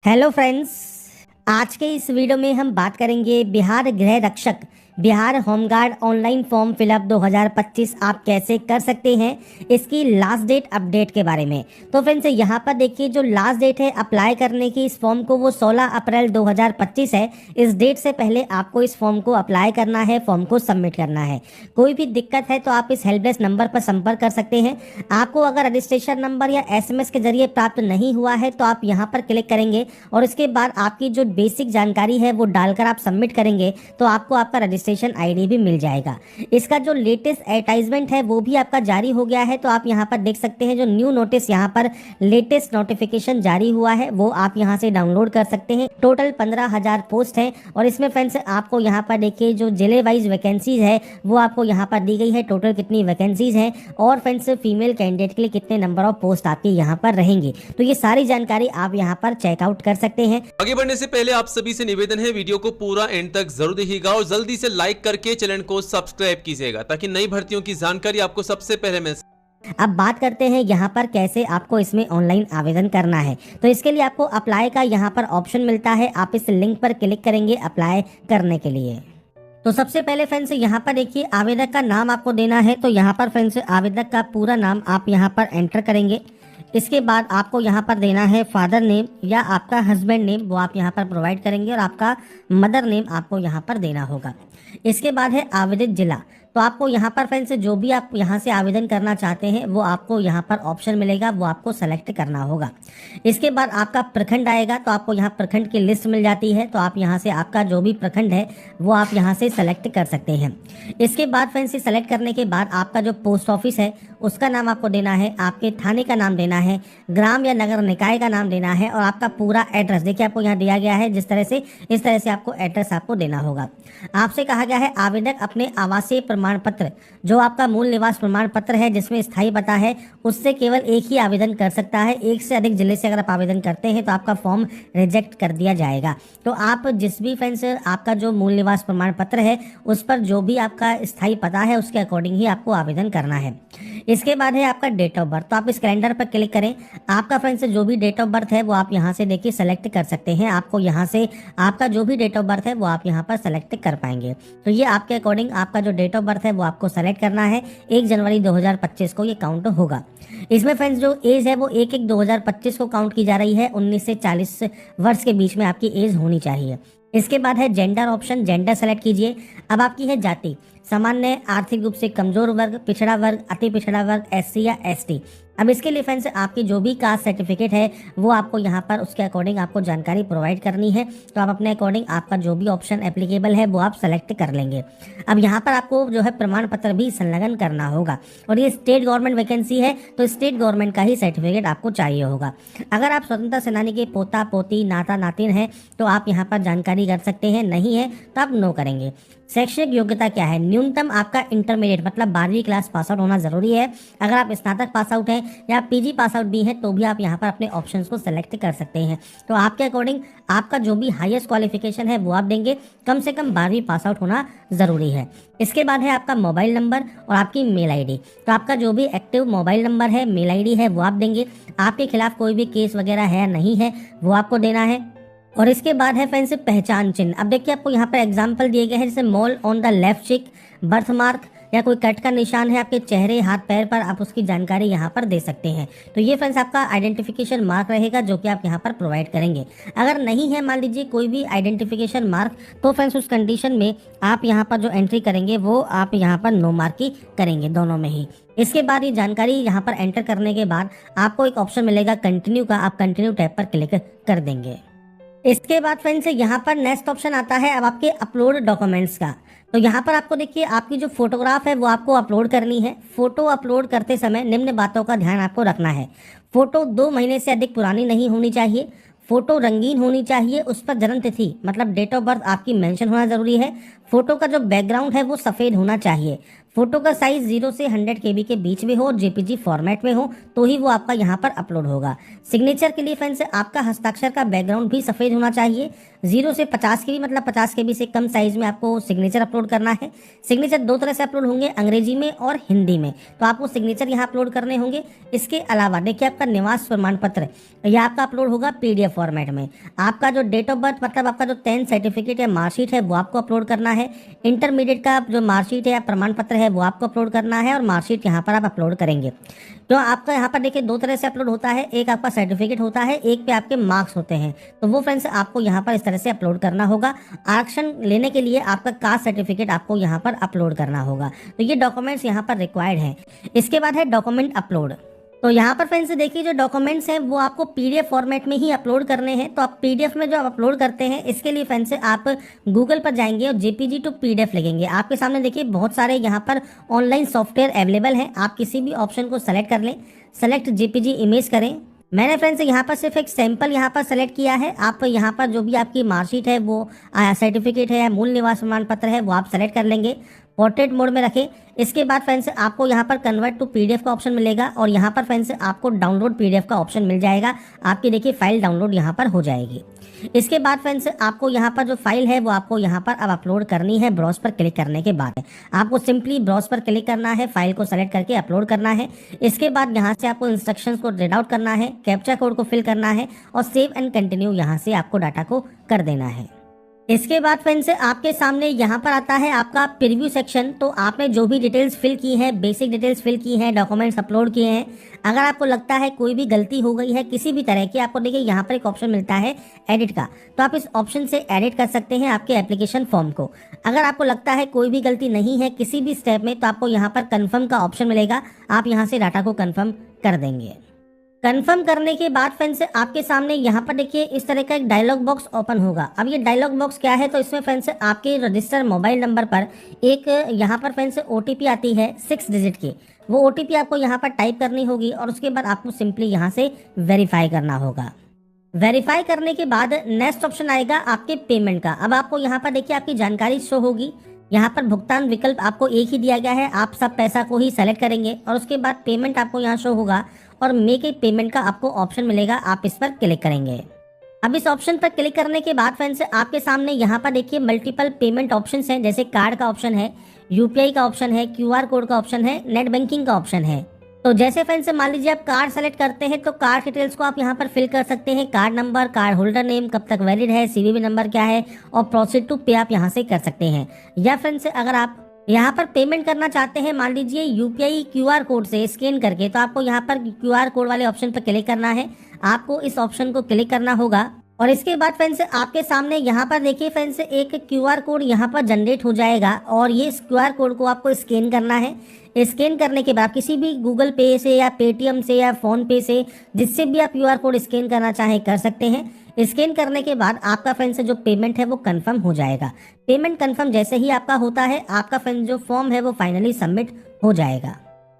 Hello friends, आज के इस वीडियो में हम बात करेंगे बिहार गृह रक्षक Bihar home guard online form fill up 2025 आप कैसे कर सकते हैं, इसकी लास्ट डेट अपडेट के बारे में। तो फ्रेंड्स यहाँ पर देखिए, जो लास्ट डेट है अप्लाई करने की इस फॉर्म को वो 16 अप्रैल 2025 है। इस डेट से पहले आपको इस फॉर्म को अप्लाई करना है, फॉर्म को सबमिट करना है। कोई भी दिक्कत है तो आप इस हेल्प डेस्क नंबर पर संपर्क कर सकते हैं। आपको अगर रजिस्ट्रेशन नंबर या SMS के जरिए प्राप्त नहीं हुआ है तो आप यहाँ पर क्लिक करेंगे और इसके बाद आपकी जो बेसिक जानकारी है वो डालकर आप सबमिट करेंगे तो आपको आपका रजिस्ट्रेशन ID भी मिल जाएगा। इसका जो लेटेस्ट एडवर्टाइजमेंट है वो भी आपका जारी हो गया है। तो आप यहाँ पर देख सकते हैं जो न्यू नोटिस यहाँ पर लेटेस्ट नोटिफिकेशन जारी हुआ है वो आप यहाँ से डाउनलोड कर सकते हैं। टोटल 15,000 पोस्ट है और इसमें फ्रेंड्स आपको यहाँ पर देखिए जो जिले वाइज वैकेंसीज है वो आपको यहाँ पर दी गई है। टोटल कितनी वैकेंसीज हैं और फ्रेंड्स फीमेल कैंडिडेट के लिए कितने नंबर ऑफ पोस्ट आपके यहाँ पर रहेंगे, तो ये सारी जानकारी आप यहाँ पर चेकआउट कर सकते हैं। आगे बढ़ने से पहले आप सभी से निवेदन है, वीडियो को पूरा एंड तक जरूर देखिएगा और जल्दी से लाइक करके चैनल को सब्सक्राइब कीजिएगा ताकि नई भर्तियों की जानकारी आपको सबसे पहले मिल। अब बात करते हैं यहाँ पर कैसे आपको इसमें ऑनलाइन आवेदन करना है। तो इसके लिए आपको अप्लाई का यहाँ पर ऑप्शन मिलता है, आप इस लिंक पर क्लिक करेंगे अप्लाई करने के लिए। तो सबसे पहले फ्रेंड्स यहाँ पर देखिए आवेदक का नाम आपको देना है। तो यहाँ पर फ्रेंड्स आवेदक का पूरा नाम आप यहाँ पर एंटर करेंगे। इसके बाद आपको यहाँ पर देना है फादर नेम या आपका हस्बैंड नेम, वो आप यहाँ पर प्रोवाइड करेंगे और आपका मदर नेम आपको यहाँ पर देना होगा। इसके बाद है आवेदित जिला। तो आपको यहाँ पर फ्रेंड्स जो भी आप यहाँ से आवेदन करना चाहते हैं वो आपको यहाँ पर ऑप्शन मिलेगा, वो आपको सेलेक्ट करना होगा। इसके बाद आपका प्रखंड आएगा, तो आपको यहाँ प्रखंड की लिस्ट मिल जाती है। तो आप यहाँ से आपका जो भी प्रखंड है वो आप यहाँ से सेलेक्ट कर सकते हैं। इसके बाद फ्रेंड्स सेलेक्ट करने के बाद आपका जो पोस्ट ऑफिस है उसका नाम आपको देना है, आपके थाने का नाम देना है, ग्राम या नगर निकाय का नाम देना है और आपका पूरा एड्रेस देखिए आपको यहाँ दिया गया है जिस तरह से, इस तरह से आपको एड्रेस आपको देना होगा। आपसे कहा गया है आवेदक अपने आवासीय प्रमाण पत्र, जो आपका मूल निवास प्रमाण पत्र है जिसमें स्थायी पता है, उससे केवल एक ही आवेदन कर सकता है। एक से अधिक जिले से अगर आप आवेदन करते हैं तो आपका फॉर्म रिजेक्ट कर दिया जाएगा। तो आप जिस भी फ्रेंड्स आपका जो मूल निवास प्रमाण पत्र है उस पर जो भी आपका स्थायी पता है उसके अकॉर्डिंग ही आपको आवेदन करना है। इसके बाद है आपका डेट ऑफ बर्थ। तो आप इस कैलेंडर पर क्लिक करें, आपका फ्रेंड्स जो भी डेट ऑफ बर्थ है वो आप यहाँ से देखिए सेलेक्ट कर सकते हैं। आपको यहाँ से आपका जो भी डेट ऑफ बर्थ है वो आप यहाँ पर सेलेक्ट कर पाएंगे। तो ये आपके अकॉर्डिंग आपका जो डेट ऑफ बर्थ है वो आपको सेलेक्ट करना है। 1 जनवरी 2025 को ये काउंट होगा। इसमें फ्रेंड्स जो एज है वो 1/1/2025 को काउंट की जा रही है। 19 से 40 वर्ष के बीच में आपकी एज होनी चाहिए। इसके बाद है जेंडर ऑप्शन, जेंडर सेलेक्ट कीजिए। अब आपकी है जाति, सामान्य, आर्थिक रूप से कमजोर वर्ग, पिछड़ा वर्ग, अति पिछड़ा वर्ग, SC या ST। अब इसके लिए फ्रेंड्स आपकी जो भी कास्ट सर्टिफिकेट है वो आपको यहाँ पर उसके अकॉर्डिंग आपको जानकारी प्रोवाइड करनी है। तो आप अपने अकॉर्डिंग आपका जो भी ऑप्शन एप्लीकेबल है वो आप सेलेक्ट कर लेंगे। अब यहाँ पर आपको जो है प्रमाण पत्र भी संलग्न करना होगा और ये स्टेट गवर्नमेंट वैकेंसी है तो स्टेट गवर्नमेंट का ही सर्टिफिकेट आपको चाहिए होगा। अगर आप स्वतंत्रता सेनानी के पोता पोती नाता नातिन हैं तो आप यहाँ पर जानकारी कर सकते हैं, नहीं है तो आप नो करेंगे। शैक्षणिक योग्यता क्या है, न्यूनतम आपका इंटरमीडिएट मतलब 12वीं क्लास पास आउट होना जरूरी है। अगर आप स्नातक पास आउट हैं या PG पास आउट भी हैं तो भी आप यहाँ पर अपने ऑप्शंस को सेलेक्ट कर सकते हैं। तो आपके अकॉर्डिंग आपका जो भी हाईएस्ट क्वालिफिकेशन है वो आप देंगे, कम से कम 12वीं पास आउट होना जरूरी है। इसके बाद है आपका मोबाइल नंबर और आपकी मेल ID। तो आपका जो भी एक्टिव मोबाइल नंबर है, मेल ID है वो आप देंगे। आपके खिलाफ कोई भी केस वगैरह है नहीं है वो आपको देना है। और इसके बाद है फ्रेंड्स पहचान चिन्ह। अब देखिए आपको यहाँ पर एग्जांपल दिए गए हैं जैसे मोल ऑन द लेफ्ट चिक, बर्थ मार्क या कोई कट का निशान है आपके चेहरे हाथ पैर पर, आप उसकी जानकारी यहाँ पर दे सकते हैं। तो ये फ्रेंड्स आपका आइडेंटिफिकेशन मार्क रहेगा जो कि आप यहाँ पर प्रोवाइड करेंगे। अगर नहीं है मान लीजिए कोई भी आइडेंटिफिकेशन मार्क तो फ्रेंड्स उस कंडीशन में आप यहाँ पर जो एंट्री करेंगे वो आप यहाँ पर नो मार्क ही करेंगे, दोनों में ही। इसके बाद ये जानकारी यहाँ पर एंटर करने के बाद आपको एक ऑप्शन मिलेगा कंटिन्यू का, आप कंटिन्यू टैब पर क्लिक कर देंगे। इसके बाद फ्रेंड्स यहाँ पर नेक्स्ट ऑप्शन आता है अब आपके अपलोड डॉक्यूमेंट्स का। तो यहाँ पर आपको देखिए आपकी जो फोटोग्राफ है वो आपको अपलोड करनी है। फोटो अपलोड करते समय निम्न बातों का ध्यान आपको रखना है। फोटो 2 महीने से अधिक पुरानी नहीं होनी चाहिए। फोटो रंगीन होनी चाहिए, उस पर जन्म तिथि मतलब डेट ऑफ बर्थ आपकी मेंशन होना जरूरी है। फोटो का जो बैकग्राउंड है वो सफ़ेद होना चाहिए। फोटो का साइज 0 से 100 KB के बीच में हो और जेपीजी फॉर्मेट में हो तो ही वो आपका यहाँ पर अपलोड होगा। सिग्नेचर के लिए फ्रेंड्स आपका हस्ताक्षर का बैकग्राउंड भी सफ़ेद होना चाहिए। 0 से 50 KB मतलब 50 KB से कम साइज में आपको सिग्नेचर अपलोड करना है। सिग्नेचर 2 तरह से अपलोड होंगे, अंग्रेजी में और हिंदी में, तो आपको सिग्नेचर यहाँ अपलोड करने होंगे। इसके अलावा देखिए आपका निवास प्रमाण पत्र यह आपका अपलोड होगा PDF फॉर्मेट में। आपका जो डेट ऑफ बर्थ मतलब आपका जो 10th सर्टिफिकेट या मार्कशीट है वो आपको अपलोड करना है। इंटरमीडिएट का जो मार्कशीट है या प्रमाण पत्र है वो आपको अपलोड करना है और मार्कशीट यहाँ पर आप अपलोड करेंगे। तो आपका यहाँ पर देखिए 2 तरह से अपलोड होता है, एक आपका सर्टिफिकेट होता है, एक पे आपके मार्क्स होते हैं। तो वो फ्रेंड्स आपको यहाँ पर इस तरह से अपलोड करना होगा। आरक्षण लेने के लिए आपका कास्ट सर्टिफिकेट आपको यहाँ पर अपलोड करना होगा। तो ये डॉक्यूमेंट्स यहाँ पर रिक्वायर्ड हैं। इसके बाद है डॉक्यूमेंट अपलोड। तो यहाँ पर फ्रेंड्स देखिए जो डॉक्यूमेंट्स हैं वो आपको PDF फॉर्मेट में ही अपलोड करने हैं। तो आप PDF में जो आप अपलोड करते हैं इसके लिए फ्रेंड्स आप गूगल पर जाएंगे और JPG टू PDF लिखेंगे। आपके सामने देखिए बहुत सारे यहाँ पर ऑनलाइन सॉफ्टवेयर अवेलेबल हैं। आप किसी भी ऑप्शन को सेलेक्ट कर लें, सेलेक्ट JPG इमेज करें। मैंने फ्रेंड्स यहाँ पर सिर्फ एक सैंपल यहाँ पर सेलेक्ट किया है। आप यहाँ पर जो भी आपकी मार्कशीट है वो सर्टिफिकेट है या मूल निवास प्रमाण पत्र है वो आप सेलेक्ट कर लेंगे, पोर्ट्रेट मोड में रखें। इसके बाद फ्रेंड्स आपको यहाँ पर कन्वर्ट टू PDF का ऑप्शन मिलेगा और यहाँ पर फ्रेंड्स आपको डाउनलोड PDF का ऑप्शन मिल जाएगा। आपकी देखिए फाइल डाउनलोड यहाँ पर हो जाएगी। इसके बाद फ्रेंड्स आपको यहाँ पर जो फाइल है वो आपको यहाँ पर अब अपलोड करनी है। ब्राउज पर क्लिक करने के बाद आपको सिंपली ब्राउज पर क्लिक करना है, फाइल को सेलेक्ट करके अपलोड करना है। इसके बाद यहाँ से आपको इंस्ट्रक्शंस को रीड आउट करना है, कैप्चा कोड को फिल करना है और सेव एंड कंटिन्यू यहाँ से आपको डाटा को कर देना है। इसके बाद फ्रेंड्स आपके सामने यहाँ पर आता है आपका प्रीव्यू सेक्शन। तो आपने जो भी डिटेल्स फिल की है, बेसिक डिटेल्स फिल की हैं, डॉक्यूमेंट्स अपलोड किए हैं, अगर आपको लगता है कोई भी गलती हो गई है किसी भी तरह की, आपको देखिए यहाँ पर एक ऑप्शन मिलता है एडिट का, तो आप इस ऑप्शन से एडिट कर सकते हैं आपके एप्लीकेशन फॉर्म को। अगर आपको लगता है कोई भी गलती नहीं है किसी भी स्टेप में तो आपको यहाँ पर कन्फर्म का ऑप्शन मिलेगा। आप यहाँ से डाटा को कन्फर्म कर देंगे। कंफर्म करने के बाद फ्रेंड्स आपके सामने यहाँ पर देखिए इस तरह का एक डायलॉग बॉक्स ओपन होगा। अब ये डायलॉग बॉक्स क्या है, तो इसमें फ्रेंड्स आपके रजिस्टर मोबाइल नंबर पर एक यहाँ पर फ्रेंड्स OTP आती है 6 डिजिट की। वो OTP आपको यहाँ पर टाइप करनी होगी और उसके बाद आपको सिंपली यहाँ से वेरीफाई करना होगा। वेरीफाई करने के बाद नेक्स्ट ऑप्शन आएगा आपके पेमेंट का। अब आपको यहाँ पर देखिए आपकी जानकारी शो होगी। यहाँ पर भुगतान विकल्प आपको एक ही दिया गया है, आप सब पैसा को ही सेलेक्ट करेंगे और उसके बाद पेमेंट आपको यहाँ शो होगा और मेक ए पेमेंट का आपको ऑप्शन मिलेगा, आप इस पर क्लिक करेंगे। अब इस ऑप्शन पर क्लिक करने के बाद फ्रेंड्स आपके सामने यहाँ पर देखिए मल्टीपल पेमेंट ऑप्शंस हैं, जैसे कार्ड का ऑप्शन है, UPI का ऑप्शन है, QR कोड का ऑप्शन है, नेट बैंकिंग का ऑप्शन है। तो जैसे फ्रेंड्स मान लीजिए आप कार्ड सेलेक्ट करते हैं तो कार्ड डिटेल्स को आप यहाँ पर फिल कर सकते हैं, card number, card holder name, कब तक वैलिड है, CVV नंबर क्या है और प्रोसीड टू पे आप यहाँ से कर सकते हैं। या फ्रेंड्स अगर आप यहाँ पर पेमेंट करना चाहते हैं मान लीजिए UPI QR कोड से स्कैन करके, तो आपको यहाँ पर QR कोड वाले ऑप्शन पर क्लिक करना है। आपको इस ऑप्शन को क्लिक करना होगा और इसके बाद फ्रेंड्स आपके सामने यहाँ पर देखिए फ्रेंड्स एक QR कोड यहाँ पर जनरेट हो जाएगा और ये इस QR कोड को आपको स्कैन करना है। स्कैन करने के बाद किसी भी गूगल पे से या पेटीएम से या फ़ोन पे से जिससे भी आप QR कोड स्कैन करना चाहें कर सकते हैं। स्कैन करने के बाद आपका फ्रेंड्स जो पेमेंट है वो कंफर्म हो जाएगा। पेमेंट कंफर्म जैसे ही आपका होता है आपका फ्रेंड्स जो फॉर्म है वो फाइनली सबमिट हो जाएगा।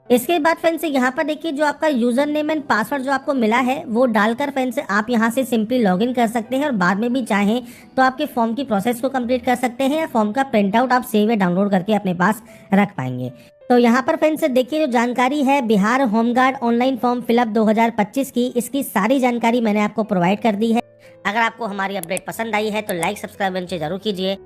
इसके बाद फ्रेंड्स यहाँ पर देखिए जो आपका यूजर नेम एंड पासवर्ड जो आपको मिला है वो डालकर फ्रेंड्स आप यहाँ से सिंपली लॉगिन कर सकते हैं और बाद में भी चाहें तो आपके फॉर्म की प्रोसेस को कंप्लीट कर सकते हैं या फॉर्म का प्रिंट आउट आप सेव या डाउनलोड करके अपने पास रख पाएंगे। तो यहाँ पर फ्रेंड्स देखिए जो जानकारी है Bihar home guard online form fill up 2025 की, इसकी सारी जानकारी मैंने आपको प्रोवाइड कर दी है। अगर आपको हमारी अपडेट पसंद आई है तो लाइक सब्सक्राइब नीचे जरूर कीजिए।